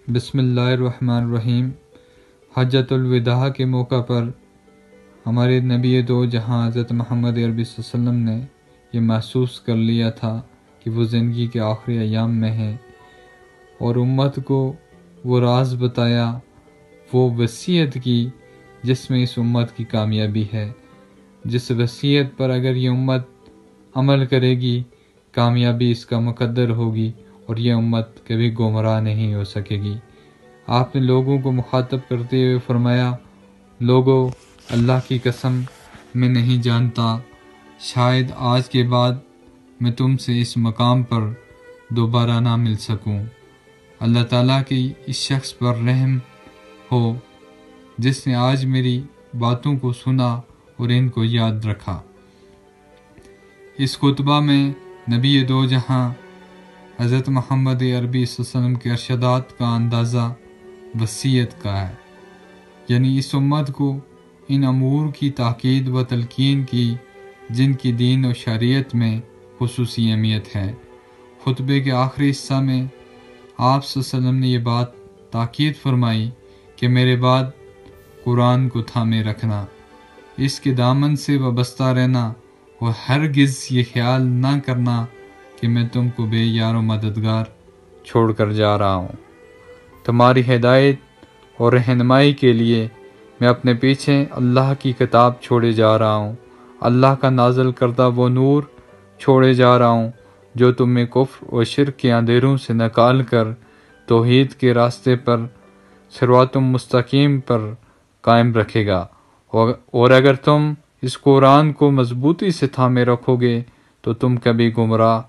بسم اللہ الرحمن الرحیم۔ حجۃ الوداع کے موقع پر ہمارے نبی دو جہاں حضرت محمد عربی صلی اللہ علیہ وسلم نے یہ محسوس کر لیا تھا کہ وہ زندگی کے آخری ایام میں ہیں، اور امت کو وہ راز بتایا، وہ وصیت کی جس میں اس امت کی کامیابی ہے، جس وصیت پر اگر یہ امت عمل کرے گی کامیابی اس کا مقدر ہوگی اور یہ امت کبھی گمراہ نہیں ہو سکے گی۔ آپ نے لوگوں کو مخاطب کرتے ہوئے فرمایا، لوگو اللہ کی قسم میں نہیں جانتا، شاید آج کے بعد میں تم سے اس مقام پر دوبارہ نہ مل سکوں۔ اللہ تعالیٰ کی اس شخص پر رحم ہو جس نے آج میری باتوں کو سنا اور ان کو یاد رکھا۔ اس خطبہ میں نبی دو جہاں حضرت محمد عربی صلی اللہ علیہ وسلم کے ارشادات کا اندازہ وصیت کا ہے، یعنی اس امت کو ان امور کی تاکید و تلقین کی جن کی دین و شریعت میں خصوصی اہمیت ہے۔ خطبے کے آخری حصہ میں آپ صلی اللہ علیہ وسلم نے یہ بات تاکید فرمائی کہ میرے بعد قرآن کو تھامے رکھنا، اس کے دامن سے وابستہ رہنا، اور ہرگز یہ خیال نہ کرنا کہ میں تم کو بے یار و مددگار چھوڑ کر جا رہا ہوں۔ تمہاری ہدایت اور رہنمائی کے لیے میں اپنے پیچھے اللہ کی کتاب چھوڑے جا رہا ہوں، اللہ کا نازل کردہ وہ نور چھوڑے جا رہا ہوں جو تمہیں کفر و شرک کے اندھیروں سے نکال کر توحید کے راستے پر صراط مستقیم پر قائم رکھے گا، اور اگر تم اس قرآن کو مضبوطی سے تھامے رکھو گے تو تم کبھی گمراہ